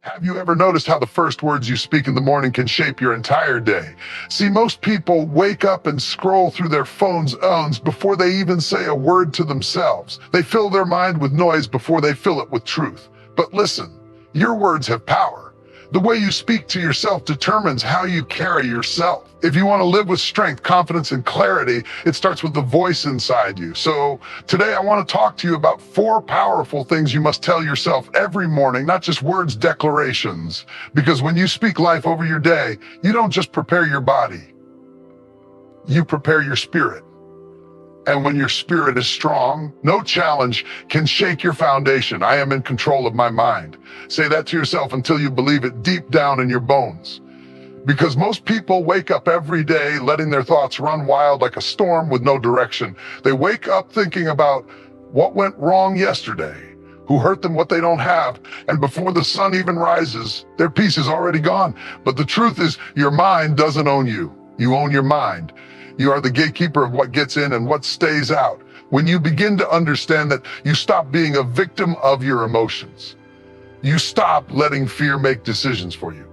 Have you ever noticed how the first words you speak in the morning can shape your entire day? See, most people wake up and scroll through their phones before they even say a word to themselves. They fill their mind with noise before they fill it with truth. But listen, your words have power. The way you speak to yourself determines how you carry yourself. If you want to live with strength, confidence, and clarity, it starts with the voice inside you. So today I want to talk to you about 4 powerful things you must tell yourself every morning, not just words, declarations. Because when you speak life over your day, you don't just prepare your body, you prepare your spirit. And when your spirit is strong, no challenge can shake your foundation. I am in control of my mind. Say that to yourself until you believe it deep down in your bones. Because most people wake up every day letting their thoughts run wild like a storm with no direction. They wake up thinking about what went wrong yesterday, who hurt them what they don't have, and before the sun even rises, their peace is already gone. But the truth is, your mind doesn't own you. You own your mind. You are the gatekeeper of what gets in and what stays out. When you begin to understand that, you stop being a victim of your emotions. You stop letting fear make decisions for you.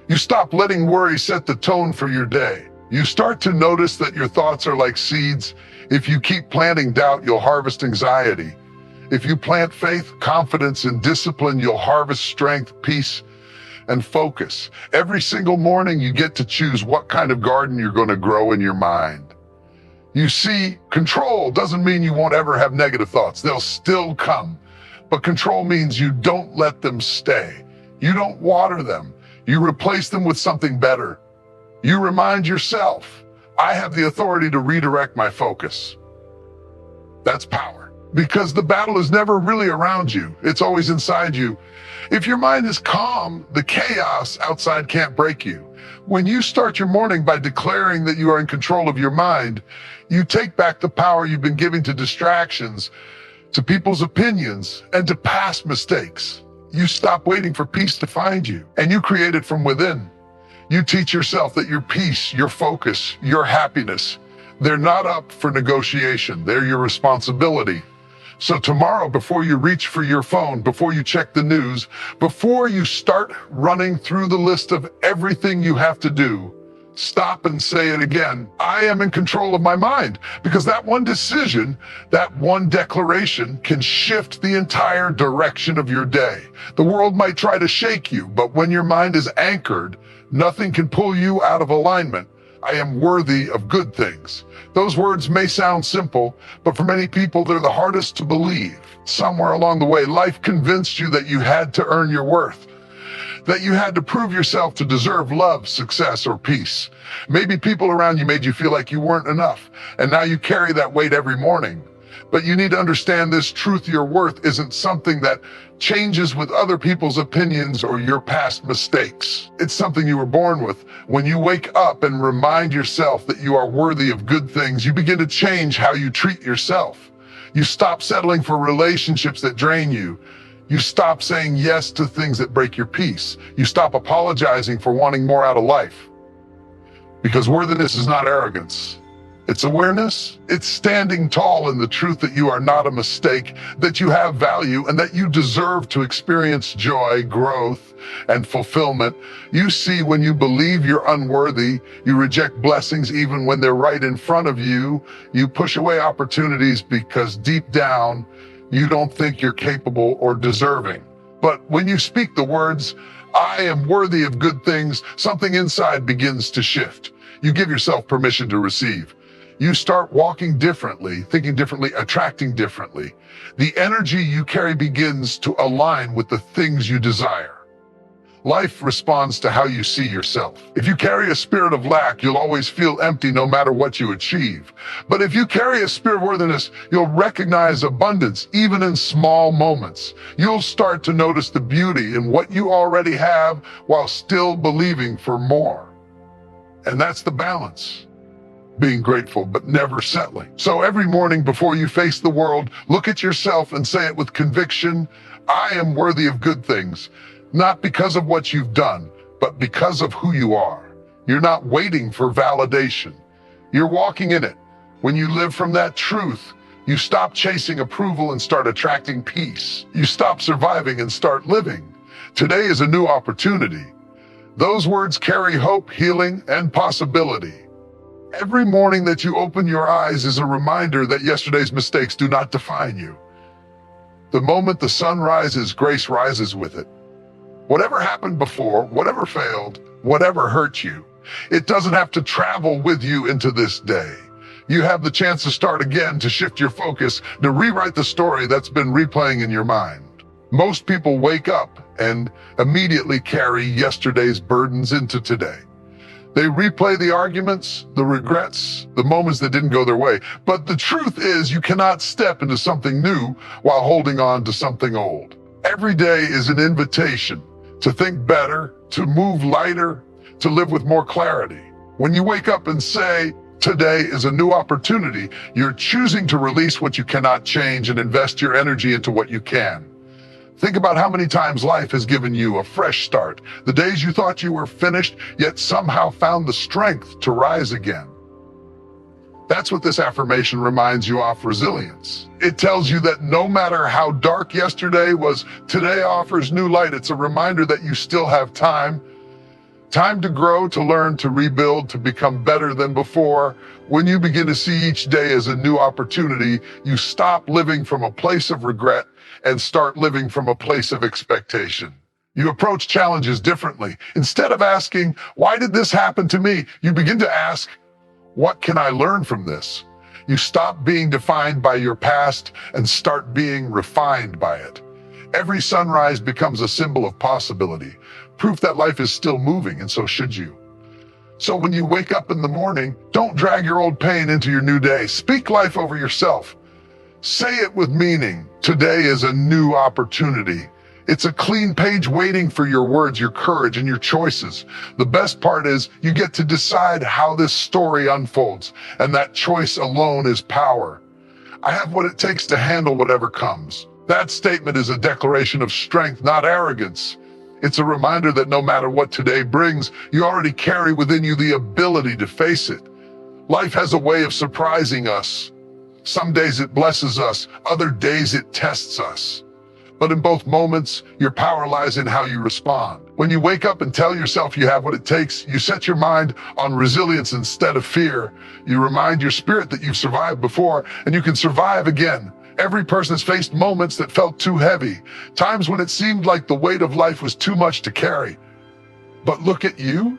You stop letting worry set the tone for your day. You start to notice that your thoughts are like seeds. If you keep planting doubt, you'll harvest anxiety. If you plant faith, confidence, and discipline, you'll harvest strength, peace, and focus. Every single morning, you get to choose what kind of garden you're going to grow in your mind. You see, control doesn't mean you won't ever have negative thoughts. They'll still come. But control means you don't let them stay. You don't water them. You replace them with something better. You remind yourself, I have the authority to redirect my focus. That's power. Because the battle is never really around you. It's always inside you. If your mind is calm, the chaos outside can't break you. When you start your morning by declaring that you are in control of your mind, you take back the power you've been giving to distractions, to people's opinions, and to past mistakes. You stop waiting for peace to find you, and you create it from within. You teach yourself that your peace, your focus, your happiness, they're not up for negotiation. They're your responsibility. So tomorrow, before you reach for your phone, before you check the news, before you start running through the list of everything you have to do, stop and say it again. I am in control of my mind. Because that one decision, that one declaration can shift the entire direction of your day. The world might try to shake you, but when your mind is anchored, nothing can pull you out of alignment. I am worthy of good things. Those words may sound simple, but for many people, they're the hardest to believe. Somewhere along the way, life convinced you that you had to earn your worth, that you had to prove yourself to deserve love, success, or peace. Maybe people around you made you feel like you weren't enough, and now you carry that weight every morning. But you need to understand this truth: your worth isn't something that changes with other people's opinions or your past mistakes. It's something you were born with. When you wake up and remind yourself that you are worthy of good things, you begin to change how you treat yourself. You stop settling for relationships that drain you. You stop saying yes to things that break your peace. You stop apologizing for wanting more out of life. Because worthiness is not arrogance. It's awareness. It's standing tall in the truth that you are not a mistake, that you have value, and that you deserve to experience joy, growth, and fulfillment. You see, when you believe you're unworthy, you reject blessings even when they're right in front of you. You push away opportunities because deep down, you don't think you're capable or deserving. But when you speak the words, I am worthy of good things, something inside begins to shift. You give yourself permission to receive. You start walking differently, thinking differently, attracting differently. The energy you carry begins to align with the things you desire. Life responds to how you see yourself. If you carry a spirit of lack, you'll always feel empty no matter what you achieve. But if you carry a spirit of worthiness, you'll recognize abundance even in small moments. You'll start to notice the beauty in what you already have while still believing for more. And that's the balance. Being grateful, but never settling. So every morning before you face the world, look at yourself and say it with conviction, I am worthy of good things, not because of what you've done, but because of who you are. You're not waiting for validation. You're walking in it. When you live from that truth, you stop chasing approval and start attracting peace. You stop surviving and start living. Today is a new opportunity. Those words carry hope, healing, and possibility. Every morning that you open your eyes is a reminder that yesterday's mistakes do not define you. The moment the sun rises, grace rises with it. Whatever happened before, whatever failed, whatever hurt you, it doesn't have to travel with you into this day. You have the chance to start again, to shift your focus, to rewrite the story that's been replaying in your mind. Most people wake up and immediately carry yesterday's burdens into today. They replay the arguments, the regrets, the moments that didn't go their way. But the truth is, you cannot step into something new while holding on to something old. Every day is an invitation to think better, to move lighter, to live with more clarity. When you wake up and say, today is a new opportunity, you're choosing to release what you cannot change and invest your energy into what you can. Think about how many times life has given you a fresh start. The days you thought you were finished, yet somehow found the strength to rise again. That's what this affirmation reminds you of: resilience. It tells you that no matter how dark yesterday was, today offers new light. It's a reminder that you still have time to grow, to learn, to rebuild, to become better than before. When you begin to see each day as a new opportunity, you stop living from a place of regret and start living from a place of expectation. You approach challenges differently. Instead of asking, why did this happen to me? You begin to ask, what can I learn from this? You stop being defined by your past and start being refined by it. Every sunrise becomes a symbol of possibility, proof that life is still moving, and so should you. So when you wake up in the morning, don't drag your old pain into your new day. Speak life over yourself. Say it with meaning. Today is a new opportunity. It's a clean page waiting for your words, your courage, and your choices. The best part is you get to decide how this story unfolds, and that choice alone is power. I have what it takes to handle whatever comes. That statement is a declaration of strength, not arrogance. It's a reminder that no matter what today brings, you already carry within you the ability to face it. Life has a way of surprising us. Some days it blesses us, other days it tests us. But in both moments, your power lies in how you respond. When you wake up and tell yourself you have what it takes, you set your mind on resilience instead of fear. You remind your spirit that you've survived before and you can survive again. Every person has faced moments that felt too heavy, times when it seemed like the weight of life was too much to carry. But look at you.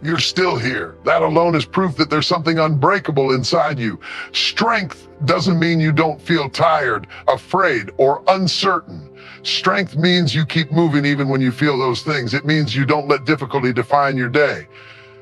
You're still here. That alone is proof that there's something unbreakable inside you. Strength doesn't mean you don't feel tired, afraid, or uncertain. Strength means you keep moving even when you feel those things. It means you don't let difficulty define your day.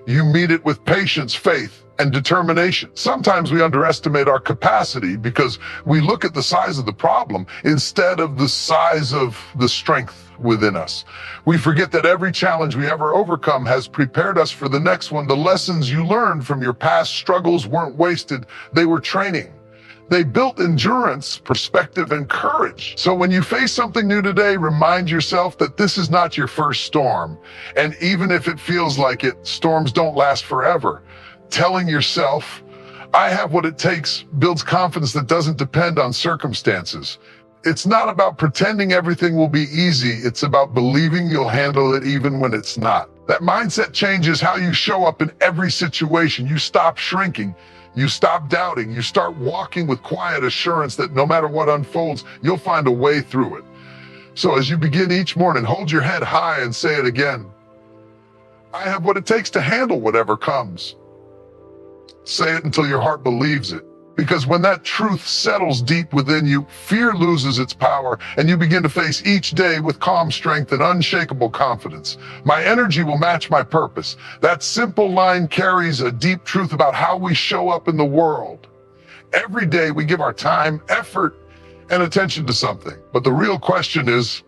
You meet it with patience, faith, and determination. Sometimes we underestimate our capacity because we look at the size of the problem instead of the size of the strength within us. We forget that every challenge we ever overcome has prepared us for the next one. The lessons you learned from your past struggles weren't wasted. They were training. They built endurance, perspective, and courage. So when you face something new today, remind yourself that this is not your first storm. And even if it feels like it, storms don't last forever. Telling yourself, I have what it takes, builds confidence that doesn't depend on circumstances. It's not about pretending everything will be easy. It's about believing you'll handle it even when it's not. That mindset changes how you show up in every situation. You stop shrinking. You stop doubting. You start walking with quiet assurance that no matter what unfolds, you'll find a way through it. So as you begin each morning, hold your head high and say it again. I have what it takes to handle whatever comes. Say it until your heart believes it. Because when that truth settles deep within you, fear loses its power, and you begin to face each day with calm strength and unshakable confidence. My energy will match my purpose. That simple line carries a deep truth about how we show up in the world. Every day we give our time, effort, and attention to something. But the real question is,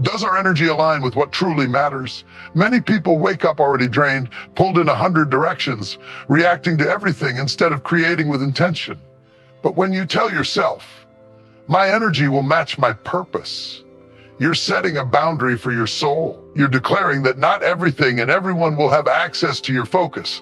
does our energy align with what truly matters? Many people wake up already drained, pulled in 100 directions, reacting to everything instead of creating with intention. But when you tell yourself, my energy will match my purpose, you're setting a boundary for your soul. You're declaring that not everything and everyone will have access to your focus.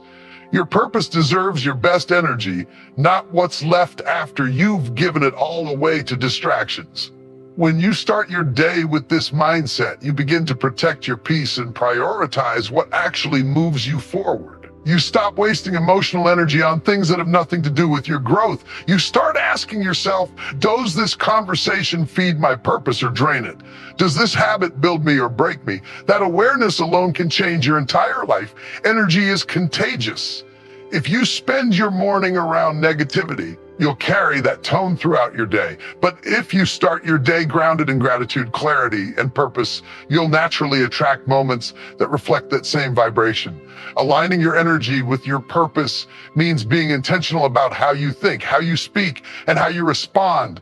Your purpose deserves your best energy, not what's left after you've given it all away to distractions. When you start your day with this mindset, you begin to protect your peace and prioritize what actually moves you forward. You stop wasting emotional energy on things that have nothing to do with your growth. You start asking yourself, does this conversation feed my purpose or drain it? Does this habit build me or break me? That awareness alone can change your entire life. Energy is contagious. If you spend your morning around negativity, you'll carry that tone throughout your day. But if you start your day grounded in gratitude, clarity, and purpose, you'll naturally attract moments that reflect that same vibration. Aligning your energy with your purpose means being intentional about how you think, how you speak, and how you respond.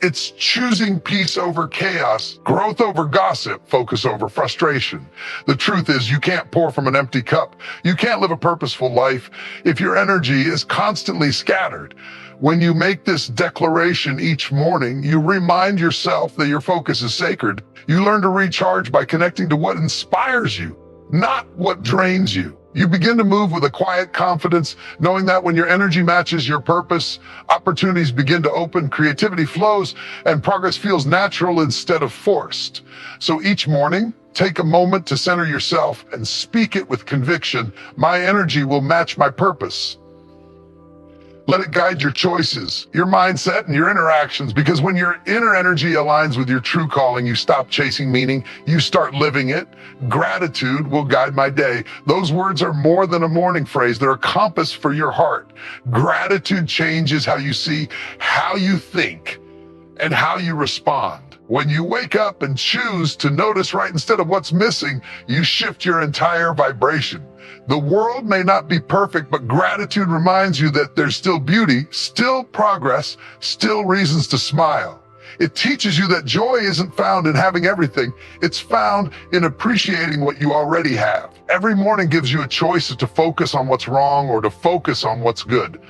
It's choosing peace over chaos, growth over gossip, focus over frustration. The truth is, you can't pour from an empty cup. You can't live a purposeful life if your energy is constantly scattered. When you make this declaration each morning, you remind yourself that your focus is sacred. You learn to recharge by connecting to what inspires you, not what drains you. You begin to move with a quiet confidence, knowing that when your energy matches your purpose, opportunities begin to open, creativity flows, and progress feels natural instead of forced. So each morning, take a moment to center yourself and speak it with conviction. My energy will match my purpose. Let it guide your choices, your mindset, and your interactions, because when your inner energy aligns with your true calling, you stop chasing meaning, you start living it. Gratitude will guide my day. Those words are more than a morning phrase. They're a compass for your heart. Gratitude changes how you see, how you think, and how you respond. When you wake up and choose to notice right instead of what's missing, you shift your entire vibration. The world may not be perfect, but gratitude reminds you that there's still beauty, still progress, still reasons to smile. It teaches you that joy isn't found in having everything. It's found in appreciating what you already have. Every morning gives you a choice to focus on what's wrong or to focus on what's good.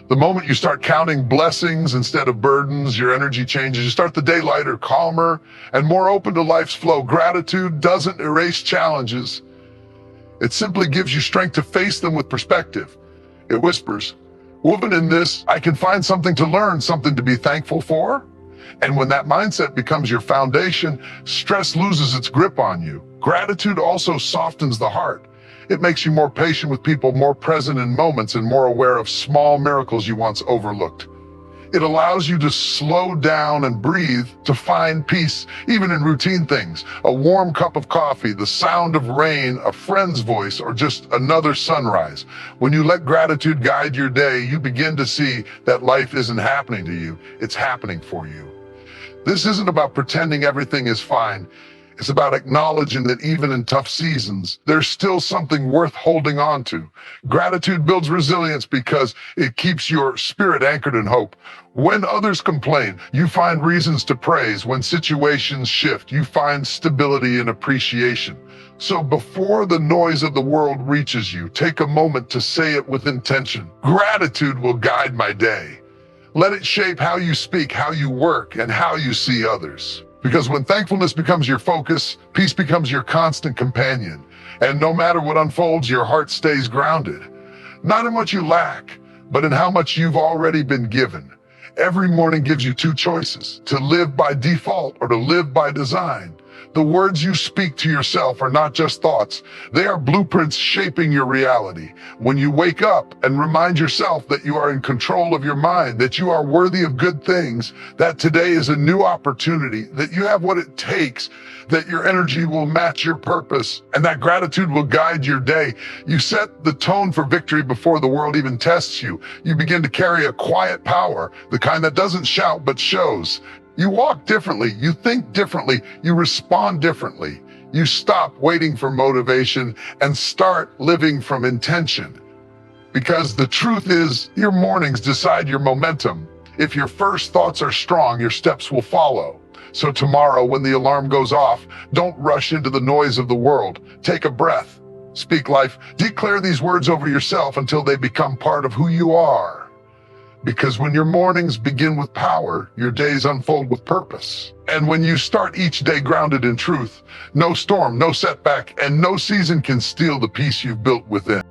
The moment you start counting blessings instead of burdens, your energy changes. You start the day lighter, calmer, and more open to life's flow. Gratitude doesn't erase challenges. It simply gives you strength to face them with perspective. It whispers, woven in this, I can find something to learn, something to be thankful for. And when that mindset becomes your foundation, stress loses its grip on you. Gratitude also softens the heart. It makes you more patient with people, more present in moments, and more aware of small miracles you once overlooked. It allows you to slow down and breathe, to find peace, even in routine things. A warm cup of coffee, the sound of rain, a friend's voice, or just another sunrise. When you let gratitude guide your day, you begin to see that life isn't happening to you, it's happening for you. This isn't about pretending everything is fine. It's about acknowledging that even in tough seasons, there's still something worth holding on to. Gratitude builds resilience because it keeps your spirit anchored in hope. When others complain, you find reasons to praise. When situations shift, you find stability and appreciation. So before the noise of the world reaches you, take a moment to say it with intention. Gratitude will guide my day. Let it shape how you speak, how you work, and how you see others. Because when thankfulness becomes your focus, peace becomes your constant companion. And no matter what unfolds, your heart stays grounded. Not in what you lack, but in how much you've already been given. Every morning gives you two choices, to live by default or to live by design. The words you speak to yourself are not just thoughts. They are blueprints shaping your reality. When you wake up and remind yourself that you are in control of your mind, that you are worthy of good things, that today is a new opportunity, that you have what it takes, that your energy will match your purpose, and that gratitude will guide your day. You set the tone for victory before the world even tests you. You begin to carry a quiet power, the kind that doesn't shout but shows. You walk differently, you think differently, you respond differently. You stop waiting for motivation and start living from intention. Because the truth is, your mornings decide your momentum. If your first thoughts are strong, your steps will follow. So tomorrow, when the alarm goes off, don't rush into the noise of the world. Take a breath. Speak life. Declare these words over yourself until they become part of who you are. Because when your mornings begin with power, your days unfold with purpose. And when you start each day grounded in truth, no storm, no setback, and no season can steal the peace you've built within.